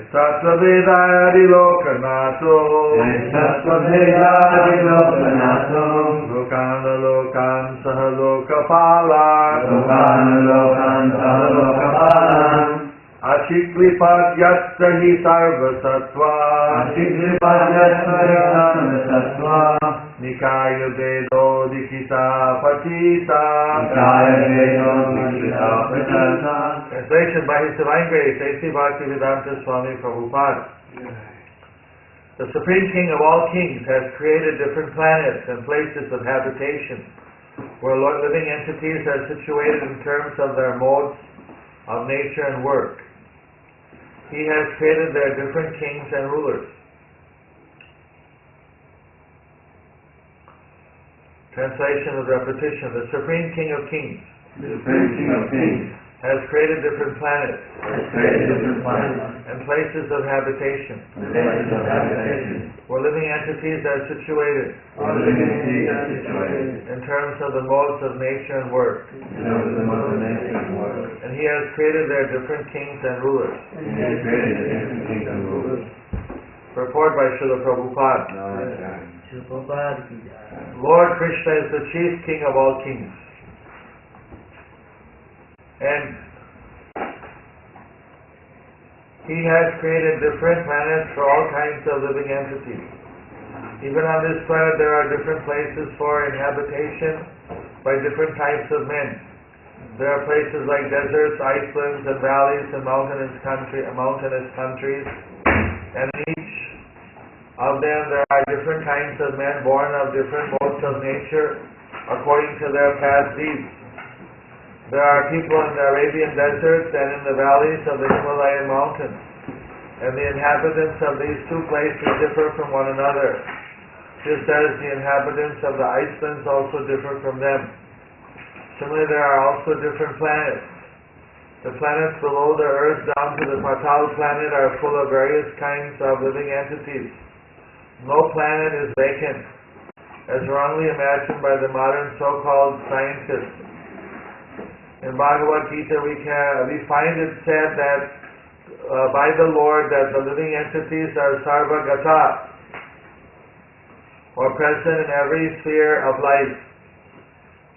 Tattvabedadilokanato Lokana saha Achiklipadyattahi sarvasattva Nikaya vedo dikita patita Translation by His Divine Grace, A.C. Bhaktivedanta Swami Prabhupada. The Supreme King of all kings has created different planets and places of habitation where living entities are situated in terms of their modes of nature and work. He has created their different kings and rulers. Translation with repetition. The Supreme King of Kings has created different planets and places of habitation where living entities are situated in terms of the modes of nature and work. And He has created their different kings and rulers. Purport by Srila Prabhupada. Lord Krishna is the chief king of all kings. And He has created different planets for all kinds of living entities. Even on this planet there are different places for inhabitation by different types of men. There are places like deserts, icelands, and valleys, and mountainous countries. And in each of them there are different kinds of men born of different modes of nature according to their past deeds. There are people in the Arabian deserts and in the valleys of the Himalayan mountains, and the inhabitants of these two places differ from one another, just as the inhabitants of the Icelands also differ from them. Similarly, there are also different planets. The planets below the earth down to the Patal planet are full of various kinds of living entities. No planet is vacant, as wrongly imagined by the modern so-called scientists. In Bhagavad Gita we find it said that by the Lord that the living entities are sarvagata, or present in every sphere of life.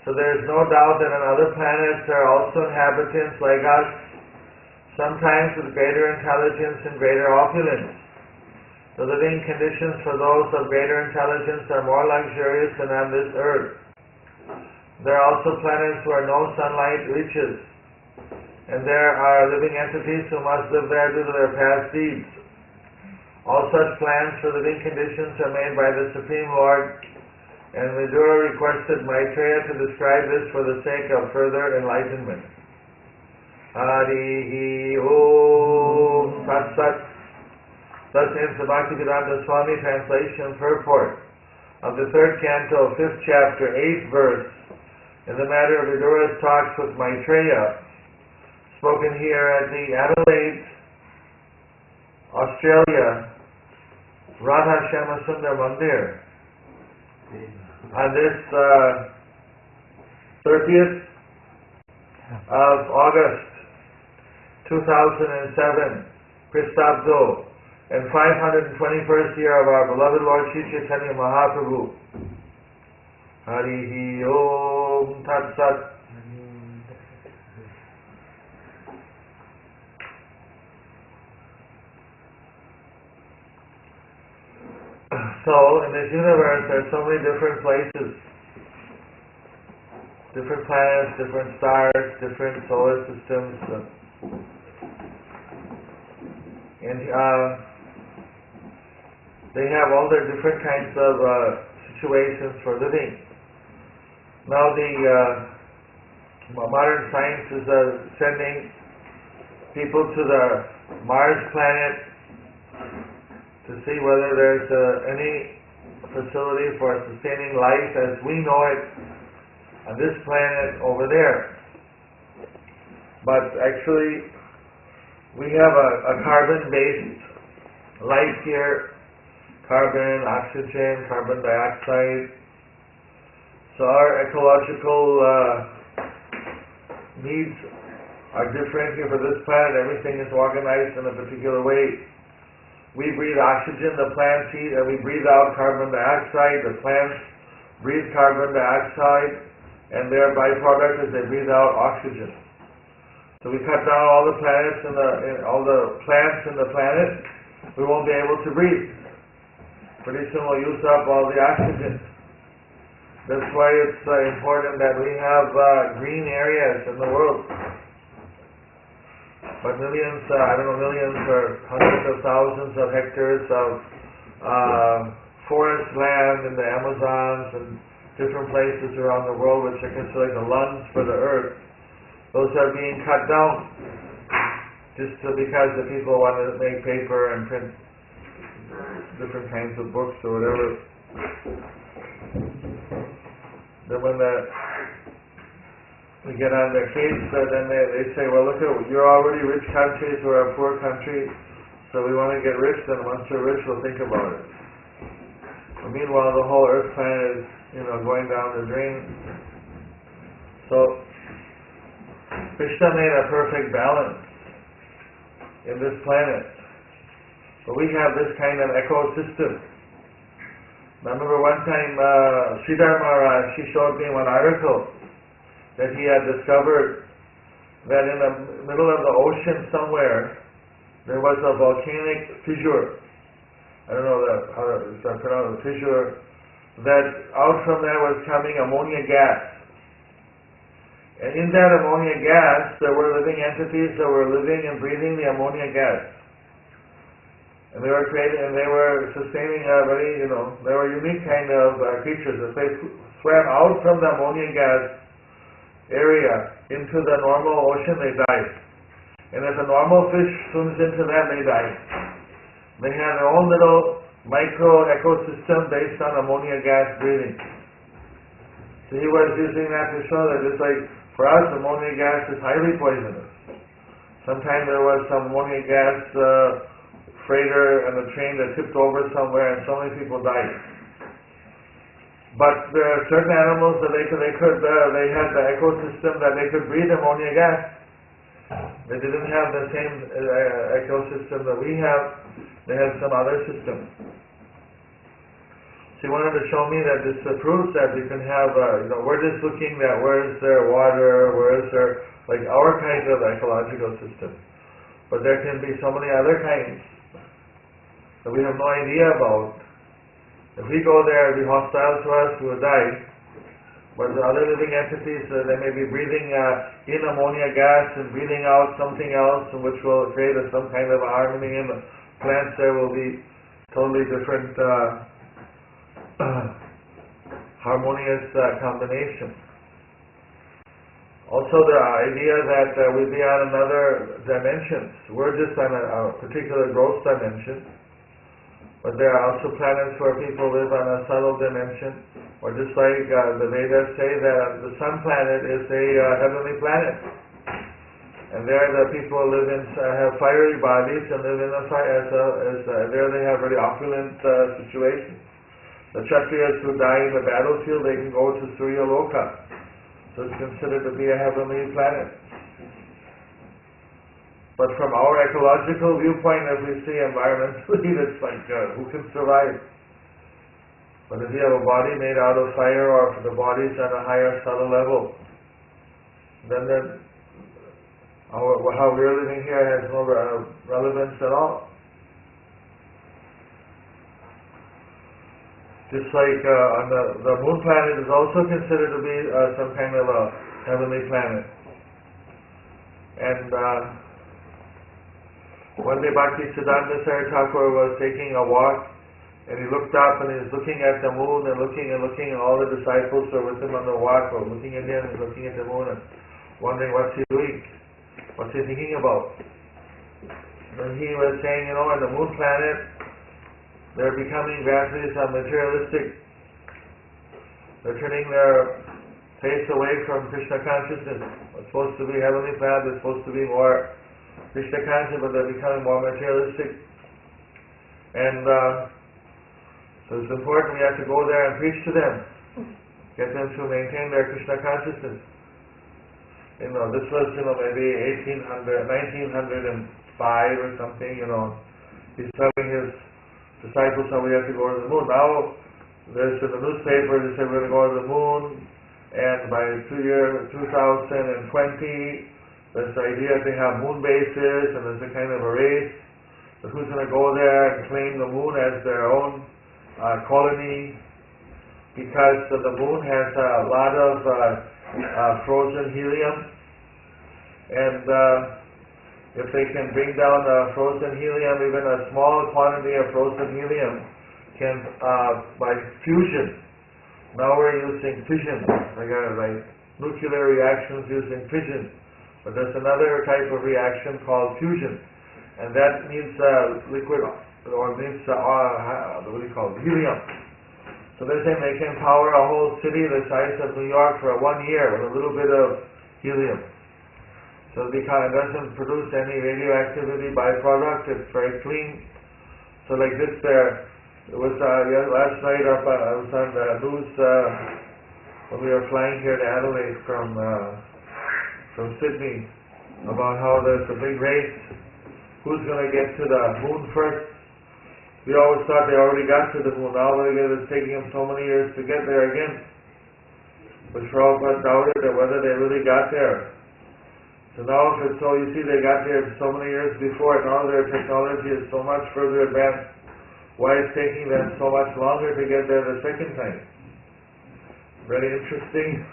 So there is no doubt that on other planets there are also inhabitants like us, sometimes with greater intelligence and greater opulence. The living conditions for those of greater intelligence are more luxurious than on this earth. There are also planets where no sunlight reaches, and there are living entities who must live there due to their past deeds. All such plans for living conditions are made by the Supreme Lord, and Vidura requested Maitreya to describe this for the sake of further enlightenment. Harihi Om Tat Sat. Thus ends the Bhaktivedanta Swami translation purport of the 3rd Canto, 5th chapter, 8th verse, in the matter of Vidura's talks with Maitreya, spoken here at the Adelaide, Australia, Radha Shama Sundar Mandir, on this 30th of August 2007, Christabdo, and 521st year of our beloved Lord Sri Chaitanya Mahaprabhu. Harihi Om Tat Sat. So, in this universe, there are so many different places, different planets, different stars, different solar systems, and they have all their different kinds of situations for living. Now the modern science is sending people to the Mars planet to see whether there's any facility for sustaining life as we know it on this planet over there. But actually, we have a carbon-based life here, carbon, oxygen, carbon dioxide. So our ecological needs are different here for this planet. Everything is organized in a particular way. we breathe oxygen, the plants eat, and we breathe out carbon dioxide, the plants breathe carbon dioxide, and their byproduct is they breathe out oxygen. So we cut down all the planets all the plants in the planet, we won't be able to breathe. Pretty soon we'll use up all the oxygen. That's why it's important that we have green areas in the world. But millions or hundreds of thousands of hectares of forest land in the Amazons and different places around the world which are considered the lungs for the earth, those are being cut down just because the people want to make paper and print different kinds of books or whatever. Then when we get on their case, then they say, well, look, you're already rich countries, we're a poor country, so we want to get rich, then once we're rich, we'll think about it. And meanwhile, the whole earth planet is, going down the drain. So, Krishna made a perfect balance in this planet. But we have this kind of ecosystem. I remember one time, Sridhar Maharaj, she showed me one article that he had discovered that in the middle of the ocean somewhere, there was a volcanic fissure. I don't know how to pronounce it, fissure, that out from there was coming ammonia gas. And in that ammonia gas, there were living entities that were living and breathing the ammonia gas. And they were sustaining a very, they were unique kind of creatures. If they swam out from the ammonia gas area into the normal ocean, they died. And if a normal fish swims into that, they die. They have their own little micro ecosystem based on ammonia gas breathing. So he was using that to show that it's like, for us, ammonia gas is highly poisonous. Sometime there was some ammonia gas freighter and a train that tipped over somewhere and so many people died. But there are certain animals that they had the ecosystem that they could breathe ammonia gas. They didn't have the same ecosystem that we have. They had some other system. She wanted to show me that this proves that we can have, we're just looking at where is there water, where is there, like our kind of ecological system. But there can be so many other kinds that we have no idea about. If we go there and be hostile to us, we will die. But the other living entities, they may be breathing in ammonia gas and breathing out something else, which will create some kind of harmony in the plants. There will be totally different harmonious combination. Also the idea that we'll be on another dimension. We're just on a particular gross dimension. But there are also planets where people live on a subtle dimension, or just like the Vedas say that the sun planet is a heavenly planet. And there the people live have fiery bodies and live in a fire, there they have very opulent situations. The Kshatriyas who die in the battlefield, they can go to Surya Loka. So it's considered to be a heavenly planet. But from our ecological viewpoint, as we see environmentally, it's like, who can survive? But if you have a body made out of fire, or if the body's on a higher subtle level, then how we're living here has no relevance at all. Just like on the moon planet is also considered to be some kind of a heavenly planet. And one day Bhaktisiddhanta Saraswati Thakur was taking a walk, and he looked up and he was looking at the moon and looking, and all the disciples who were with him on the walk were looking at him and looking at the moon and wondering what's he doing, what's he thinking about. And he was saying, on the moon planet, they're becoming gradually some materialistic. They're turning their face away from Krishna consciousness. It's supposed to be heavenly planet, it's supposed to be more Krishna conscious, but they're becoming more materialistic. And so it's important we have to go there and preach to them, get them to maintain their Krishna consciousness. This was maybe 1905 or something. he's telling his disciples how we have to go to the moon. Now, there's in the newspaper, they say we're going to go to the moon, and by 2020, there's the idea to have moon bases, and there's a kind of a race. But who's going to go there and claim the moon as their own colony? Because the moon has a lot of frozen helium, and if they can bring down frozen helium, even a small quantity of frozen helium can, by fusion. Now we're using fission, like nuclear reactions using fission. But there's another type of reaction called fusion, and that needs liquid, or needs what do you call it, helium. So they're saying they can power a whole city the size of New York for 1 year with a little bit of helium. So it doesn't produce any radioactivity byproduct. It's very clean. So like this, it was last night up. I was on the news when we were flying here to Adelaide from Sydney, about how there's a big race. Who's going to get to the moon first? We always thought they already got to the moon. Now it's taking them so many years to get there again. But Prabhupada doubted that whether they really got there. So now, if it's so, you see, they got there so many years before, and now their technology is so much further advanced. Why it's taking them so much longer to get there the second time? Very interesting.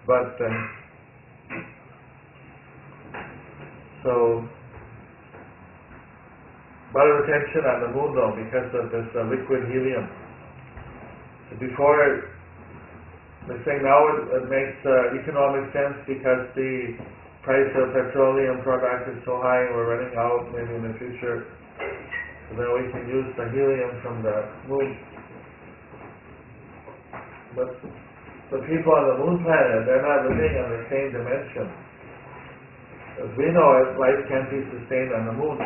But so a lot of attention on the moon though, because of this liquid helium. So before, they're saying now it makes economic sense because the price of petroleum product is so high and we're running out maybe in the future. So then we can use the helium from the moon. But the people on the moon planet, they're not living on the same dimension. As we know it, life can't be sustained on the moon.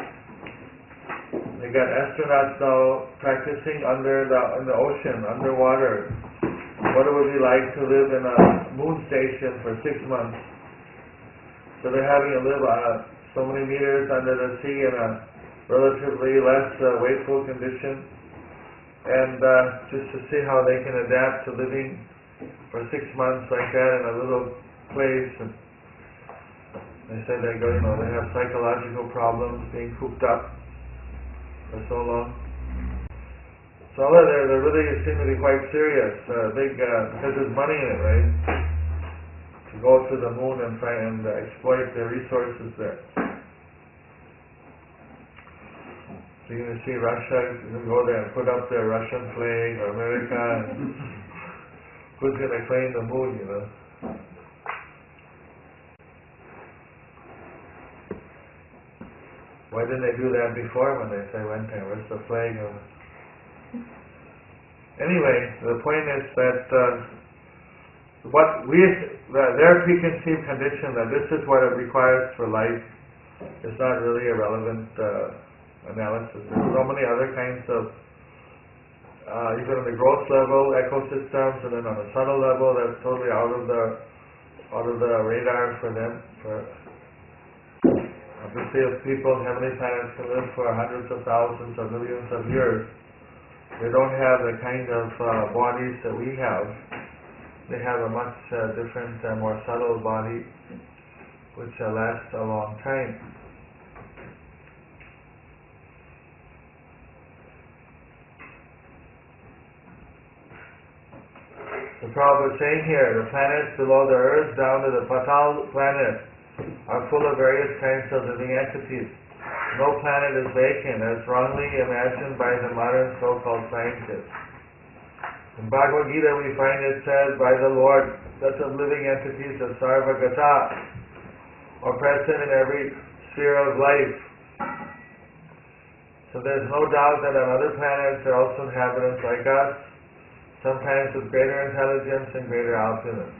They got astronauts now practicing in the ocean, underwater. What it would be like to live in a moon station for 6 months. So they're having to live so many meters under the sea in a relatively less wakeful condition, and just to see how they can adapt to living for 6 months like that in a little place. And they said they have psychological problems being cooped up for so long. So they really seem to be quite serious, because there's money in it, right? To go to the moon and try and exploit the resources there. So you're going to see Russia, you can go there and put up their Russian flag, or America, and who's going to claim the moon, Why didn't they do that before when they went there? Where's the flag? Anyway, the point is that their preconceived condition that this is what it requires for life is not really a relevant analysis. There's so many other kinds of, even on the gross level, ecosystems, and then on the subtle level, that's totally out of the radar for them. Obviously, if people on heavenly planets can live for hundreds of thousands or millions of years, they don't have the kind of bodies that we have. They have a much different, more subtle body, which lasts a long time. The Prabhupada is saying here, the planets below the earth down to the Patal planet are full of various kinds of living entities. No planet is vacant, as wrongly imagined by the modern so-called scientists. In Bhagavad Gita we find it said by the Lord that the living entities are sarvagata, or present in every sphere of life. So there's no doubt that on other planets there are also inhabitants like us, sometimes with greater intelligence and greater opulence.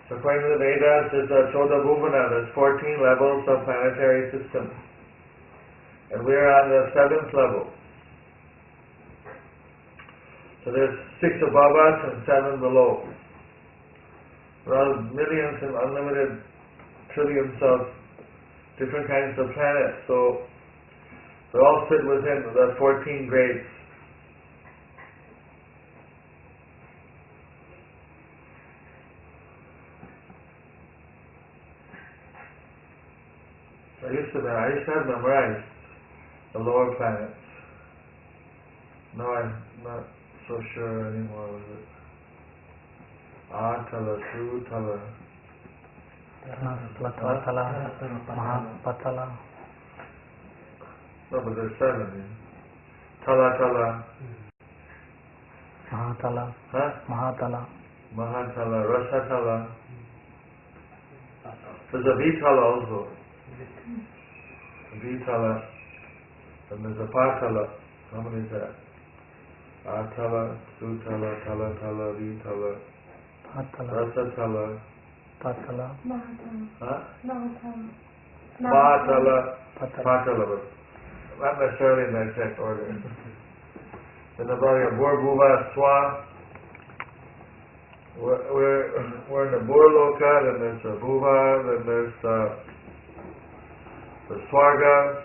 So according to the Vedas, there's a Choda Bhuvana, there's 14 levels of planetary systems. And we're on the 7th level. So there's 6 above us and 7 below. There are millions and unlimited trillions of different kinds of planets, so they all fit within the 14 grades. I used to have memorized the lower planets. No, I'm not so sure anymore with it. Atala, Sutala. Patala. No, but there's 7. Tala. Mahatala. Huh? Mahatala. Mahatala, Rasatala. There's a Vitala also. Vitala. And there's a Patala. How many is that? Atala, Sutala, Tala, Vitala. Patala. Rasatala. Patala. Huh? Mahatala. Patala, but not necessarily in that exact order. Then about your Bhuva Swa. We're in the Loka, then there's the Bhuva, then there's the Swarga,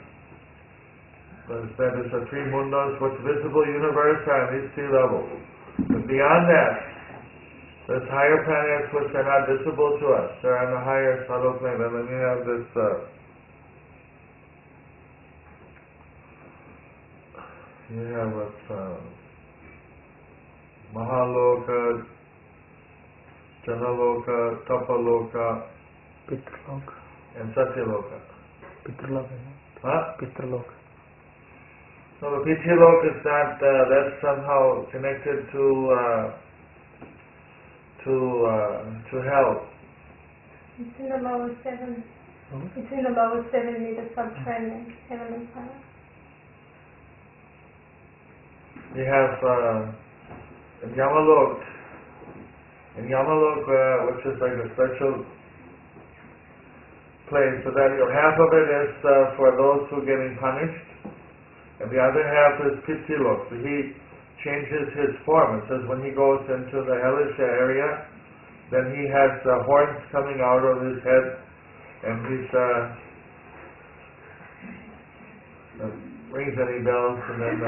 then there's the 3 mundas, what's visible universe are on these 3 levels. But beyond that, there's higher planets which are not visible to us. They're on the higher subtle plane. And then you have this you have what's Mahaloka, Janaloka, Tapaloka, Pitraloka. and Satyaloka. Pitraloka. Huh? Pitraloka. So the Pitraloka is not, that's somehow connected to hell. It's in the lower 7. It's in the lower 7-meter subterranean heavenly planet. You have Yamalok, which is like a special place, so that half of it is for those who are getting punished, and the other half is Pitilok. So he changes his form. It says when he goes into the hellish area, then he has horns coming out of his head, and he's rings any bells, and then